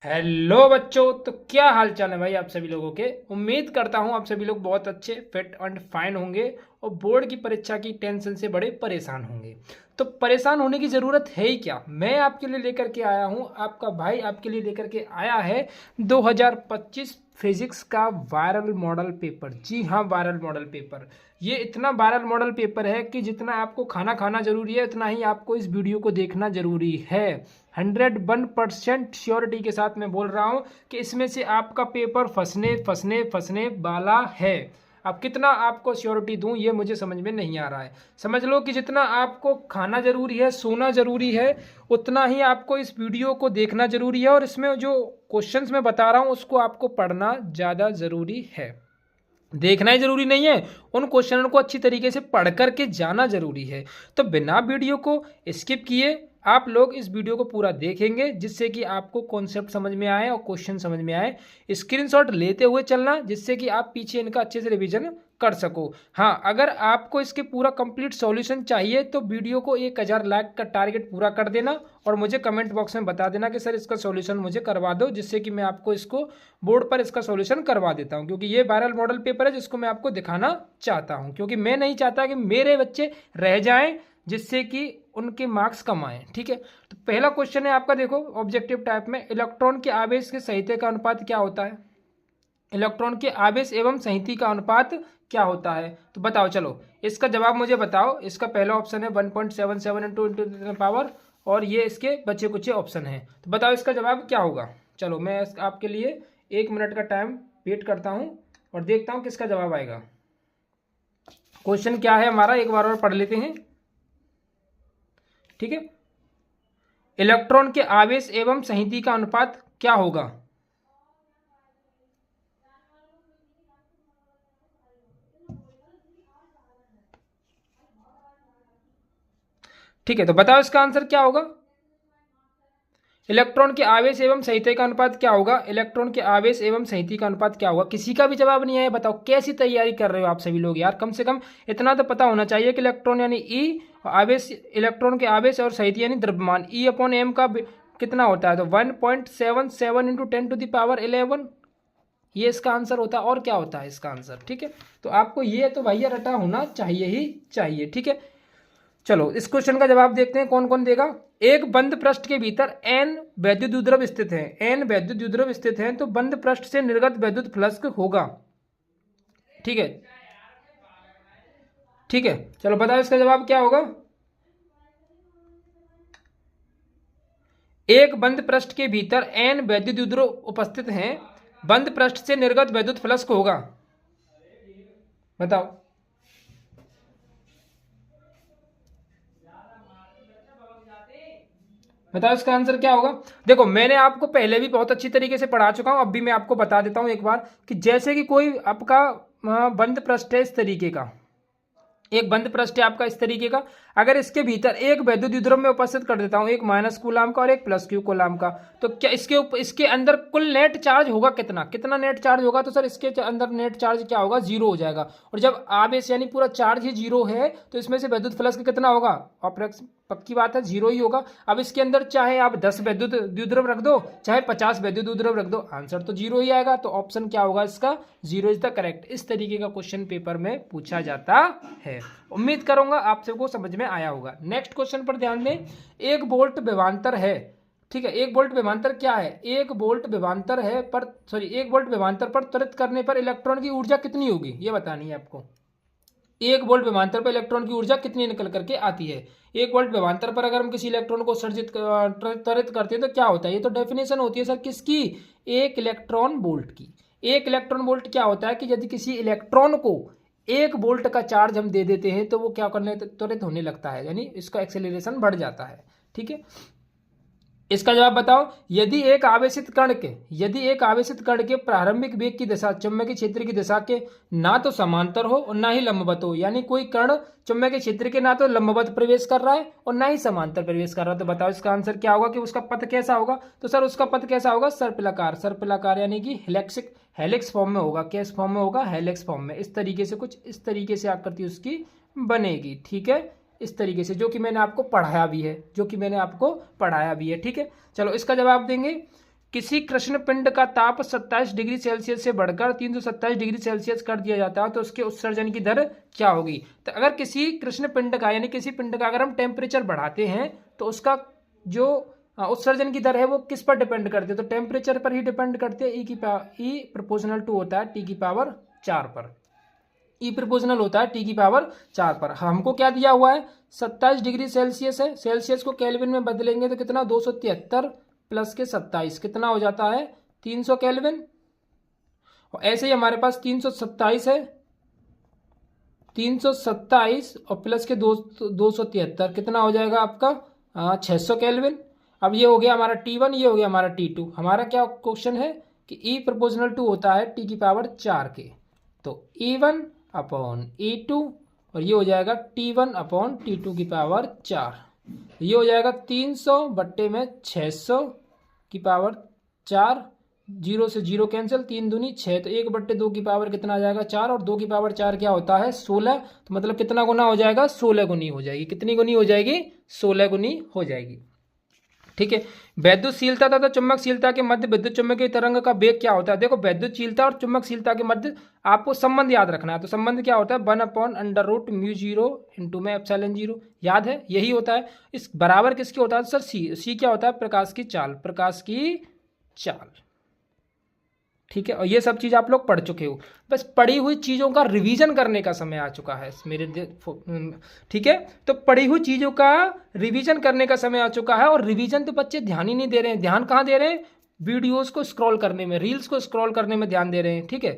Hello बच्चों, तो क्या हाल चाल है भाई आप सभी लोगों के। उम्मीद करता हूँ आप सभी लोग बहुत अच्छे फिट एंड फाइन होंगे और बोर्ड की परीक्षा की टेंशन से बड़े परेशान होंगे। तो परेशान होने की ज़रूरत है ही क्या। मैं आपके लिए लेकर के आया हूँ, आपका भाई आपके लिए लेकर के आया है 2025 फिजिक्स का वायरल मॉडल पेपर। जी हाँ, वायरल मॉडल पेपर। ये इतना वायरल मॉडल पेपर है कि जितना आपको खाना खाना जरूरी है उतना ही आपको इस वीडियो को देखना जरूरी है। 101% श्योरिटी के साथ मैं बोल रहा हूँ कि इसमें से आपका पेपर फंसने फंसने फंसने वाला है। अब कितना आपको श्योरिटी दूं ये मुझे समझ में नहीं आ रहा है। समझ लो कि जितना आपको खाना जरूरी है, सोना जरूरी है, उतना ही आपको इस वीडियो को देखना जरूरी है। और इसमें जो क्वेश्चंस मैं बता रहा हूँ उसको आपको पढ़ना ज़्यादा जरूरी है। देखना ही जरूरी नहीं है, उन क्वेश्चनों को अच्छी तरीके से पढ़ करके जाना जरूरी है। तो बिना वीडियो को स्किप किए आप लोग इस वीडियो को पूरा देखेंगे, जिससे कि आपको कॉन्सेप्ट समझ में आए और क्वेश्चन समझ में आए। स्क्रीनशॉट लेते हुए चलना, जिससे कि आप पीछे इनका अच्छे से रिवीजन कर सको। हाँ, अगर आपको इसके पूरा कंप्लीट सॉल्यूशन चाहिए तो वीडियो को 1000 लाइक का टारगेट पूरा कर देना और मुझे कमेंट बॉक्स में बता देना कि सर इसका सॉल्यूशन मुझे करवा दो, जिससे कि मैं आपको इसको बोर्ड पर इसका सॉल्यूशन करवा देता हूँ। क्योंकि ये वायरल मॉडल पेपर है जिसको मैं आपको दिखाना चाहता हूँ, क्योंकि मैं नहीं चाहता कि मेरे बच्चे रह जाएं, जिससे कि उनके मार्क्स कम आए। ठीक है, तो पहला क्वेश्चन है आपका, देखो ऑब्जेक्टिव टाइप में। इलेक्ट्रॉन के आवेश के संहति का अनुपात क्या होता है। इलेक्ट्रॉन के आवेश एवं संहति का अनुपात क्या होता है, तो बताओ। चलो इसका जवाब मुझे बताओ। इसका पहला ऑप्शन है 1.77 इंटू पावर, और ये इसके बचे कुछ ऑप्शन हैं। तो बताओ इसका जवाब क्या होगा। चलो मैं आपके लिए 1 मिनट का टाइम वेट करता हूँ और देखता हूँ किसका जवाब आएगा। क्वेश्चन क्या है हमारा, एक बार और पढ़ लेते हैं। ठीक है, इलेक्ट्रॉन के आवेश एवं संहति का अनुपात क्या होगा। ठीक है, तो बताओ इसका आंसर क्या होगा। इलेक्ट्रॉन के आवेश एवं संहति का अनुपात क्या होगा। इलेक्ट्रॉन के आवेश एवं संहति का अनुपात क्या होगा। किसी का भी जवाब नहीं आया। बताओ कैसी तैयारी कर रहे हो आप सभी लोग यार। कम से कम इतना तो पता होना चाहिए कि इलेक्ट्रॉन यानी ई, आवेश, इलेक्ट्रॉन के आवेश और संहति यानी द्रव्यमान, ई अपॉन एम का कितना होता है, तो 1.77 इंटू 10⁻11 ये इसका आंसर होता है। और क्या होता है इसका आंसर। ठीक है, तो आपको ये तो भैया रटा होना चाहिए ही चाहिए। ठीक है, चलो इस क्वेश्चन का जवाब देखते हैं कौन कौन देगा। एक बंद पृष्ठ के भीतर n वैद्युत द्विध्रुव स्थित है। n वैद्युत द्विध्रुव स्थित है तो बंद पृष्ठ से निर्गत वैद्युत फ्लक्स होगा। ठीक है, ठीक है, चलो बताओ इसका जवाब क्या होगा। एक बंद पृष्ठ के भीतर n वैद्युत द्विध्रुव उपस्थित हैं, बंद पृष्ठ से निर्गत वैद्युत फ्लक्स होगा। बताओ। बताओ इसका आंसर क्या होगा। देखो मैंने आपको पहले भी बहुत अच्छी तरीके से पढ़ा चुका हूं, अब भी मैं आपको बता देता हूं एक बार कि जैसे कि कोई आपका बंद पृष्ठ है, इस तरीके का एक बंद पृष्ठ है आपका इस तरीके का। अगर इसके भीतर एक वैद्युत द्विध्रुव में उपस्थित कर देता हूं, एक माइनस कूलाम का और एक प्लस क्यू कूलाम का, तो क्या इसके अंदर कुल नेट चार्ज होगा कितना, कितना नेट चार्ज होगा। तो सर इसके अंदर नेट चार्ज क्या होगा, 0 हो जाएगा। और जब आवेश यानी पूरा चार्ज ही 0 है तो इसमें से वैद्युत फ्लक्स कितना होगा, अप्रोक्स पक्की बात है 0 ही होगा। अब इसके अंदर चाहे आप 10 वैद्युत द्विध्रुव रख दो, चाहे 50 वैद्युत द्विध्रुव रख दो, आंसर तो 0 ही आएगा। तो ऑप्शन क्या होगा इसका, 0 इज द करेक्ट। इस तरीके का क्वेश्चन पेपर में पूछा जाता है। उम्मीद करूंगा आप सबको समझ में आया होगा। नेक्स्ट क्वेश्चन पर ध्यान दें। एक वोल्ट विभवांतर है। ठीक है, एक वोल्ट विभवांतर क्या है, एक वोल्ट विभवांतर है पर एक वोल्ट विभवांतर पर त्वरित करने पर इलेक्ट्रॉन की ऊर्जा कितनी होगी, ये बतानी है आपको। एक वोल्ट विभवांतर पर इलेक्ट्रॉन की ऊर्जा कितनी निकल करके आती है। एक वोल्ट विभवांतर पर अगर हम किसी इलेक्ट्रॉन को त्वरित करते हैं तो क्या होता है, ये तो डेफिनेशन होती है सर किसकी, एक इलेक्ट्रॉन वोल्ट की। एक इलेक्ट्रॉन वोल्ट क्या होता है कि यदि किसी इलेक्ट्रॉन को 1 वोल्ट का चार्ज हम दे देते हैं तो वो क्या करने त्वरित होने लगता है, यानी इसका एक्सेलरेशन बढ़ जाता है। ठीक है, इसका जवाब बताओ। यदि एक आवेशित कण के प्रारंभिक वेग की दिशा चुंबकीय क्षेत्र की दिशा के ना तो समांतर हो और ना ही लंबवत हो, यानी कोई कण चुंबकीय क्षेत्र के ना तो लंबवत प्रवेश कर रहा है और ना ही समांतर प्रवेश कर रहा है, तो बताओ इसका आंसर क्या होगा कि उसका पथ कैसा होगा। तो सर उसका पथ कैसा होगा, सर्पिलाकार। सर्पिलाकार यानी कि हेलिक्स फॉर्म में होगा। किस फॉर्म में होगा, हेलिक्स फॉर्म में। इस तरीके से कुछ इस तरीके से आकृति उसकी बनेगी। ठीक है, इस तरीके से, जो कि मैंने आपको पढ़ाया भी है, ठीक है, चलो इसका जवाब देंगे। किसी कृष्ण पिंड का ताप 27 डिग्री सेल्सियस से बढ़कर 327 डिग्री सेल्सियस कर दिया जाता है तो उसके उत्सर्जन की दर क्या होगी। तो अगर किसी कृष्ण पिंड का यानी किसी पिंड का अगर हम टेम्परेचर बढ़ाते हैं तो उसका जो उत्सर्जन की दर है वो किस पर डिपेंड करती है, तो टेम्परेचर पर ही डिपेंड करते हैं। ई प्रोपोर्शनल टू होता है टी की पावर 4 पर, ई प्रोपोर्शनल होता है टी की पावर 4 पर। हमको क्या दिया हुआ है 27 डिग्री सेल्सियस है, सेल्सियस को केल्विन में बदलेंगे तो कितना 273 प्लस के 27 कितना हो जाता है 300 केल्विन। और ऐसे ही हमारे पास 327 है, 327 और प्लस के 273 कितना हो जाएगा आपका 600 केल्विन। अब ये हो गया हमारा T1, ये हो गया हमारा T2। हमारा क्या क्वेश्चन है कि E प्रोपोर्शनल टू होता है टी की पावर 4 के, तो E1 अपॉन E2 और ये हो जाएगा T1 अपॉन T2 की पावर 4। ये हो जाएगा 300 बट्टे में 600 की पावर 4, 0 से 0 कैंसिल, 3 दूनी 6, तो 1 बट्टे 2 की पावर कितना आ जाएगा 4, और 2 की पावर 4 क्या होता है 16, तो मतलब कितना गुना हो जाएगा 16 गुनी हो जाएगी। कितनी गुनी हो जाएगी 16 गुनी हो जाएगी। ठीक है, वैद्युतशीलता तथा चुंबकशीलता के मध्य विद्युत चुम्बकीय तरंग का वेग क्या होता है। देखो वैद्युतशीलता और चुंबकशीलता के मध्य आपको संबंध याद रखना है, तो संबंध क्या होता है 1/√μ0 इंटू में ε0, याद है यही होता है। इस बराबर किसके होता है सर सी क्या होता है प्रकाश की चाल, प्रकाश की चाल। ठीक है, और ये सब चीज़ आप लोग पढ़ चुके हो, बस पढ़ी हुई चीज़ों का रिवीजन करने का समय आ चुका है मेरे। ठीक है, तो पढ़ी हुई चीज़ों का रिवीजन करने का समय आ चुका है, और रिवीजन तो बच्चे ध्यान ही नहीं दे रहे हैं। ध्यान कहाँ दे रहे हैं वीडियोस को स्क्रॉल करने में, रील्स को स्क्रॉल करने में ध्यान दे रहे हैं। ठीक है,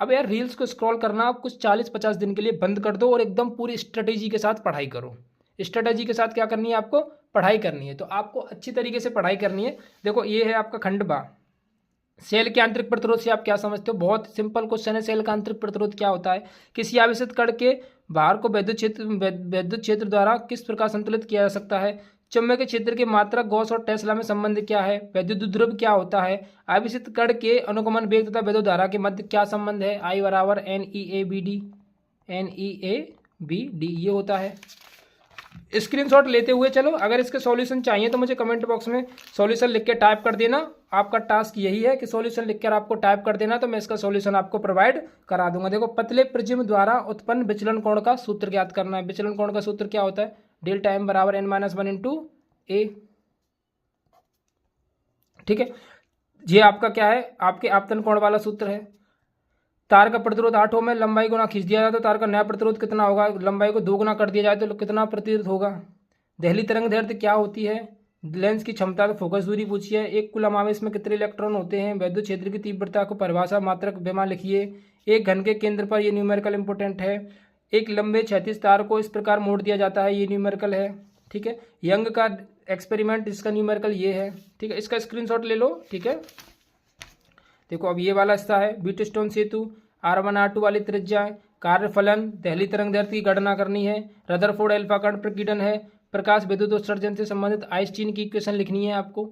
अब यार रील्स को स्क्रॉल करना आप कुछ 40-50 दिन के लिए बंद कर दो और एकदम पूरी स्ट्रेटेजी के साथ पढ़ाई करो। स्ट्रेटेजी के साथ क्या करनी है आपको पढ़ाई करनी है, तो आपको अच्छी तरीके से पढ़ाई करनी है। देखो ये है आपका खंड बा, सेल के आंतरिक प्रतिरोध से आप क्या समझते हो, बहुत सिंपल क्वेश्चन है। सेल का आंतरिक प्रतिरोध क्या होता है, किसी आवेशित कण के भार को विद्युत क्षेत्र द्वारा किस प्रकार संतुलित किया जा सकता है। चुंबकीय क्षेत्र के मात्रक गॉस और टेस्ला में संबंध क्या है। विद्युत ध्रुव क्या होता है। आवेशित कण के अनुगमन वेग तथा विद्युत धारा के मध्य क्या संबंध है। I बराबर NEABD, NEABD ये होता है। स्क्रीनशॉट लेते हुए चलो, अगर इसके सॉल्यूशन चाहिए तो मुझे कमेंट बॉक्स में सॉल्यूशन लिख के टाइप कर देना। आपका टास्क यही है कि सॉल्यूशन लिखकर आपको टाइप कर देना, तो मैं इसका सॉल्यूशन आपको प्रोवाइड करा दूंगा। देखो पतले प्रिज्म द्वारा उत्पन्न विचलन कोण का सूत्र ज्ञात करना है। विचलन कोण का सूत्र क्या होता है डेल्टा M बराबर n-1 इंटू ए। ठीक है, ये आपका क्या है आपके आपतन कोण वाला सूत्र है। तार का प्रतिरोध 8 ओम है, लंबाई गुना खींच दिया जाए तो तार का नया प्रतिरोध कितना होगा, लंबाई को 2 गुना कर दिया जाए तो कितना प्रतिरोध होगा। देहली तरंग दैर्ध्य क्या होती है, लेंस की क्षमता तो फोकस दूरी पूछी है। एक कुलम आवेश में कितने इलेक्ट्रॉन होते हैं, वैद्युत क्षेत्र की तीव्रता को परिभाषा मात्रक विमा लिखिए। एक घन के केंद्र पर ये न्यूमेरिकल इंपोर्टेंट है। एक लंबे क्षैतिज तार को इस प्रकार मोड़ दिया जाता है, ये न्यूमेरिकल है। ठीक है, यंग का एक्सपेरिमेंट इसका न्यूमेरिकल ये है। ठीक है, इसका स्क्रीनशॉट ले लो। ठीक है, देखो अब ये वाला हिस्सा है व्हीटस्टोन सेतु, R1 R2 वाली त्रिज्या है। कार्यफलन देहली तरंग दैर्ध्य की गणना करनी है। रदरफोर्ड अल्फा कण प्रकीर्णन है। प्रकाश विद्युत उत्सर्जन से संबंधित आइंस्टीन की इक्वेशन लिखनी है आपको,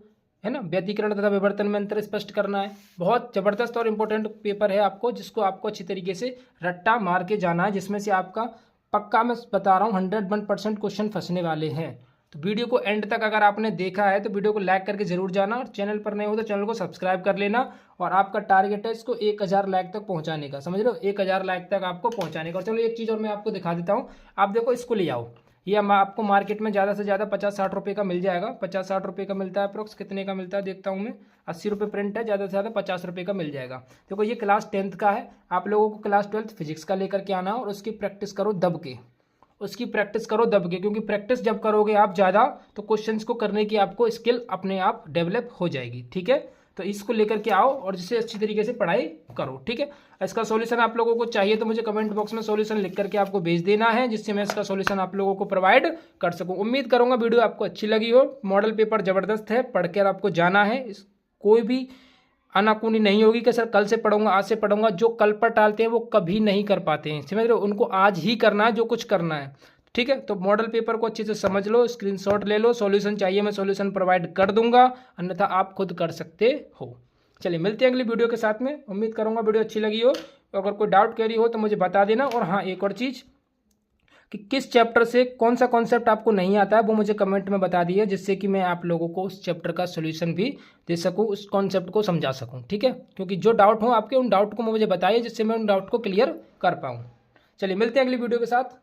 है ना। व्यतिकरण तथा विवर्तन में अंतर स्पष्ट करना है। बहुत जबरदस्त और इंपॉर्टेंट पेपर है आपको, जिसको आपको अच्छी तरीके से रट्टा मार के जाना है, जिसमें से आपका पक्का मैं बता रहा हूँ 101% क्वेश्चन फंसने वाले हैं। तो वीडियो को एंड तक अगर आपने देखा है तो वीडियो को लाइक करके जरूर जाना, और चैनल पर नए हो तो चैनल को सब्सक्राइब कर लेना। और आपका टारगेट है इसको 1000 लाइक तक पहुंचाने का, समझ रहे हो, 1000 लाइक तक आपको पहुंचाने का। और चलो एक चीज़ और मैं आपको दिखा देता हूँ। आप देखो इसको ले आओ, ये आपको मार्केट में ज़्यादा से ज़्यादा 50-60 रुपये का मिल जाएगा। 50-60 रुपये का मिलता है अप्रोक्स, कितने का मिलता है देखता हूँ मैं, 80 रुपये प्रिंट है, ज़्यादा से ज़्यादा 50 रुपये का मिल जाएगा। देखो ये क्लास 10th का है, आप लोगों को क्लास 12th फिजिक्स का लेकर के आना, और उसकी प्रैक्टिस करो दब के, उसकी प्रैक्टिस करो दब के, क्योंकि प्रैक्टिस जब करोगे आप ज़्यादा तो क्वेश्चंस को करने की आपको स्किल अपने आप डेवलप हो जाएगी। ठीक है, तो इसको लेकर के आओ और जिससे अच्छी तरीके से पढ़ाई करो। ठीक है, इसका सॉल्यूशन आप लोगों को चाहिए तो मुझे कमेंट बॉक्स में सॉल्यूशन लिख करके आपको भेज देना है, जिससे मैं इसका सॉल्यूशन आप लोगों को प्रोवाइड कर सकूं। उम्मीद करूंगा वीडियो आपको अच्छी लगी हो। मॉडल पेपर ज़बरदस्त है, पढ़कर आपको जाना है। कोई भी आनाकानी नहीं होगी कि सर कल से पढ़ूंगा, आज से पढ़ूंगा। जो कल पर टालते हैं वो कभी नहीं कर पाते हैं, समझ रहे हो, उनको आज ही करना है जो कुछ करना है। ठीक है, तो मॉडल पेपर को अच्छे से समझ लो, स्क्रीनशॉट ले लो। सॉल्यूशन चाहिए मैं सॉल्यूशन प्रोवाइड कर दूंगा, अन्यथा आप खुद कर सकते हो। चलिए मिलते हैं अगली वीडियो के साथ में। उम्मीद करूंगा वीडियो अच्छी लगी हो। अगर कोई डाउट क्वेरी हो तो मुझे बता देना। और हाँ, एक और चीज़, कि किस चैप्टर से कौन सा कॉन्सेप्ट आपको नहीं आता है वो मुझे कमेंट में बता दिए, जिससे कि मैं आप लोगों को उस चैप्टर का सोल्यूशन भी दे सकूं, उस कॉन्सेप्ट को समझा सकूं। ठीक है, क्योंकि जो डाउट हो आपके उन डाउट को मुझे बताइए, जिससे मैं उन डाउट को क्लियर कर पाऊँ। चलिए मिलते हैं अगली वीडियो के साथ।